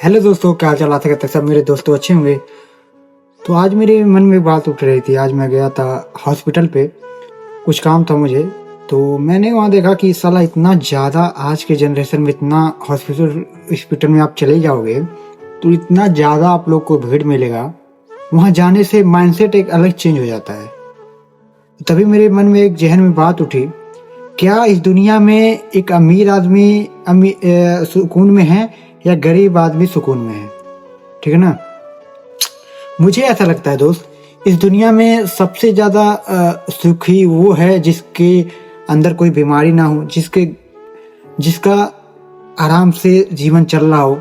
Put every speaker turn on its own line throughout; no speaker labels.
Hello दोस्तों, क्या हाल चाल? आशा करते हैं सब मेरे दोस्तों अच्छे होंगे। तो आज मेरे मन में बात उठ रही थी। आज मैं गया था हॉस्पिटल पे, कुछ काम था मुझे। तो मैंने वहाँ देखा कि साला इतना ज़्यादा आज के जनरेशन में इतना हॉस्पिटल हॉस्पिटल में आप चले जाओगे तो इतना ज़्यादा आप लोग को भीड़ मिलेगा। वहाँ जाने से माइंडसेट एक अलग चेंज हो जाता है। तभी मेरे मन में एक जहन में बात उठी, क्या इस दुनिया में एक अमीर आदमी सुकून में है या गरीब आदमी सुकून में है? ठीक है ना। मुझे ऐसा लगता है दोस्त, इस दुनिया में सबसे ज़्यादा सुखी वो है जिसके अंदर कोई बीमारी ना हो, जिसका आराम से जीवन चल रहा हो।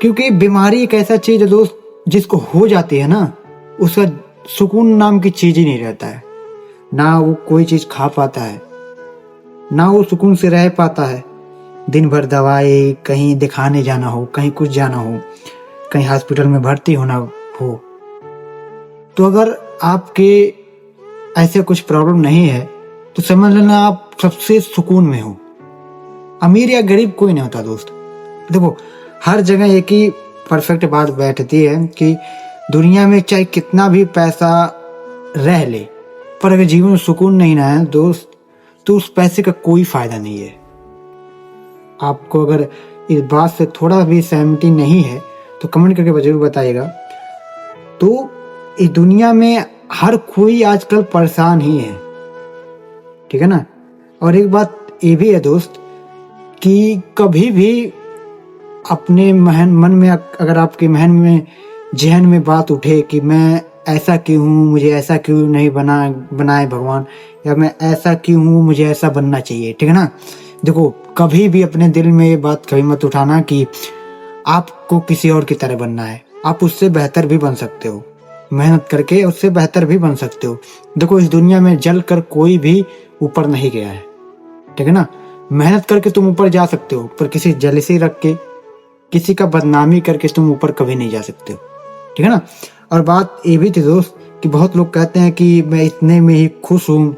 क्योंकि बीमारी एक ऐसा चीज़ है दोस्त, जिसको हो जाती है ना, उसका सुकून नाम की चीज़ ही नहीं रहता है। ना वो कोई चीज़ खा पाता है, ना वो सुकून से रह पाता है। दिन भर दवाई, कहीं दिखाने जाना हो, कहीं कुछ जाना हो, कहीं हॉस्पिटल में भर्ती होना हो। तो अगर आपके ऐसे कुछ प्रॉब्लम नहीं है तो समझ लेना आप सबसे सुकून में हो। अमीर या गरीब कोई नहीं होता दोस्त। देखो, हर जगह एक ही परफेक्ट बात बैठती है कि दुनिया में चाहे कितना भी पैसा रह ले, पर अगर जीवन में सुकून नहीं ना है दोस्त, तो उस पैसे का कोई फायदा नहीं है। आपको अगर इस बात से थोड़ा भी सहमति नहीं है तो कमेंट करके जरूर बताइएगा। तो इस दुनिया में हर कोई आजकल परेशान ही है, ठीक है ना। और एक बात ये भी है दोस्त कि कभी भी अपने मन में अगर आपके जहन में बात उठे कि मैं ऐसा क्यों हूँ, मुझे ऐसा क्यों नहीं बनाए भगवान, या मैं ऐसा क्यों हूँ, मुझे ऐसा बनना चाहिए, ठीक है ना। देखो, कभी भी अपने दिल में ये बात कभी मत उठाना कि आपको किसी और की तरह बनना है। आप उससे बेहतर भी बन सकते हो, मेहनत करके उससे बेहतर भी बन सकते हो। देखो, इस दुनिया में जल कर कोई भी ऊपर नहीं गया है, ठीक है ना। मेहनत करके तुम ऊपर जा सकते हो, पर किसी जलसी रख के, किसी का बदनामी करके तुम ऊपर कभी नहीं जा सकते हो, ठीक है ना। और बात ये भी थी दोस्त कि बहुत लोग कहते हैं कि मैं इतने में ही खुश हूँ,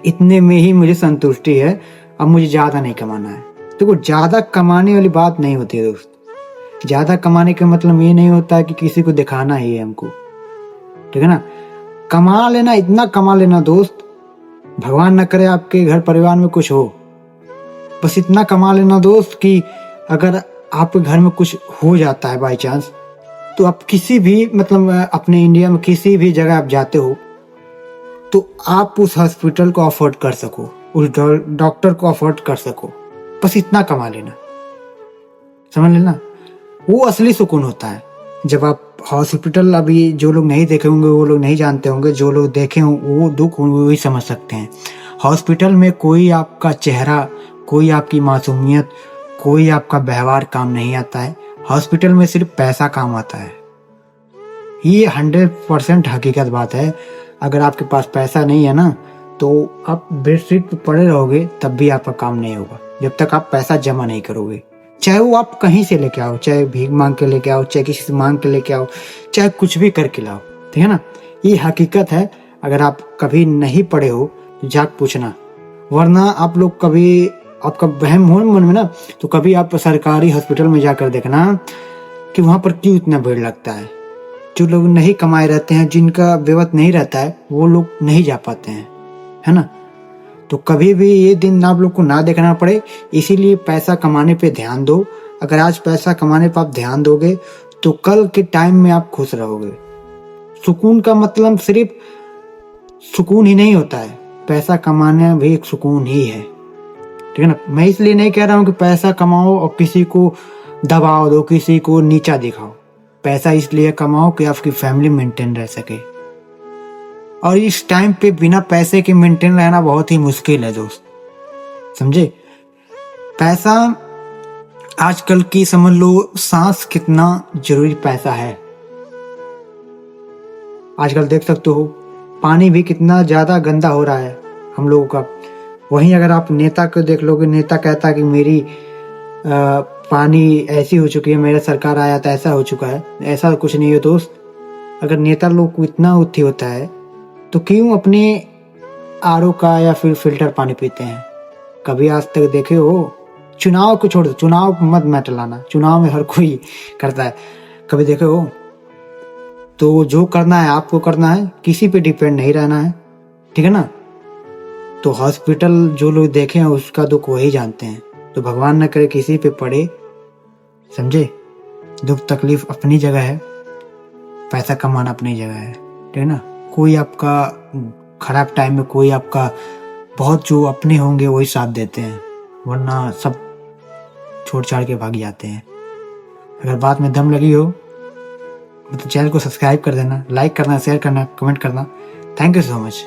इतने में ही मुझे संतुष्टि है, अब मुझे ज़्यादा नहीं कमाना है। देखो, ज़्यादा कमाने वाली बात नहीं होती है दोस्त। ज़्यादा कमाने का मतलब ये नहीं होता है कि किसी को दिखाना ही है हमको, ठीक है ना। कमा लेना, इतना कमा लेना दोस्त, भगवान न करे आपके घर परिवार में कुछ हो, बस इतना कमा लेना दोस्त कि अगर आपके घर में कुछ हो जाता है बाई चांस, तो आप किसी भी अपने इंडिया में किसी भी जगह आप जाते हो तो आप उस हॉस्पिटल को अफोर्ड कर सको, उस डॉक्टर को अफोर्ड कर सको। बस इतना कमा लेना, समझ लेना, वो असली सुकून होता है। जब आप हॉस्पिटल, अभी जो लोग नहीं देखे होंगे वो लोग नहीं जानते होंगे, जो लोग देखे हों वो दुख वही समझ सकते हैं। हॉस्पिटल में कोई आपका चेहरा, कोई आपकी मासूमियत, कोई आपका व्यवहार काम नहीं आता है। हॉस्पिटल में सिर्फ पैसा काम आता है। ये 100% हकीकत बात है। अगर आपके पास पैसा नहीं है ना, तो आप बेडशीट पर पड़े रहोगे तब भी आपका काम नहीं होगा, जब तक आप पैसा जमा नहीं करोगे। चाहे वो आप कहीं से लेके आओ, चाहे भीख मांग के लेके आओ, चाहे किसी से मांग के लेके आओ, चाहे कुछ भी करके लाओ, ठीक है ना। ये हकीकत है। अगर आप कभी नहीं पढ़े हो तो जाके पूछना, वरना आप लोग कभी, आपका वहम हो मन में ना, तो कभी आप सरकारी हॉस्पिटल में जाकर देखना कि वहाँ पर क्यों इतना भीड़ लगता है। जो लोग नहीं कमाए रहते हैं, जिनका विवत नहीं रहता है, वो लोग नहीं जा पाते हैं, है ना। तो कभी भी ये दिन आप लोग को ना देखना पड़े, इसीलिए पैसा कमाने पे ध्यान दो। अगर आज पैसा कमाने पर आप ध्यान दोगे तो कल के टाइम में आप खुश रहोगे। सुकून का मतलब सिर्फ सुकून ही नहीं होता है, पैसा कमाना भी एक सुकून ही है, ठीक है ना। मैं इसलिए नहीं कह रहा हूँ कि पैसा कमाओ और किसी को दबाओ दो, किसी को नीचा दिखाओ। पैसा इसलिए कमाओ कि आपकी फैमिली मेंटेन रह सके, और इस टाइम पे बिना पैसे के मेंटेन रहना बहुत ही मुश्किल है दोस्त, समझे। पैसा आजकल की, समझ लो, सांस कितना जरूरी पैसा है। आजकल देख सकते हो पानी भी कितना ज्यादा गंदा हो रहा है हम लोगों का। वहीं अगर आप नेता को देख लोगे, नेता कहता है कि मेरी पानी ऐसी हो चुकी है, मेरा सरकार आया था ऐसा हो चुका है। ऐसा कुछ नहीं है दोस्त। अगर नेता लोग को इतना उत्थी होता है तो क्यों अपने आरओ का या फिर फिल्टर पानी पीते हैं? कभी आज तक देखे हो? चुनाव को छोड़ दो, चुनाव मत मैटर लाना, चुनाव में हर कोई करता है, कभी देखे हो? तो जो करना है आपको करना है, किसी पे डिपेंड नहीं रहना है, ठीक है ना? तो हॉस्पिटल जो लोग देखे हैं उसका दुख वही जानते हैं, तो भगवान न करे किसी पे पड़े, समझे? दुख तकलीफ अपनी जगह है, पैसा कमाना अपनी जगह है, ठीक है ना? कोई आपका खराब टाइम में, कोई आपका बहुत जो अपने होंगे वही साथ देते हैं, वरना सब छोड़ छाड़ के भाग जाते हैं। अगर बात में दम लगी हो तो चैनल को सब्सक्राइब कर देना, लाइक करना, शेयर करना, कमेंट करना। Thank you so much.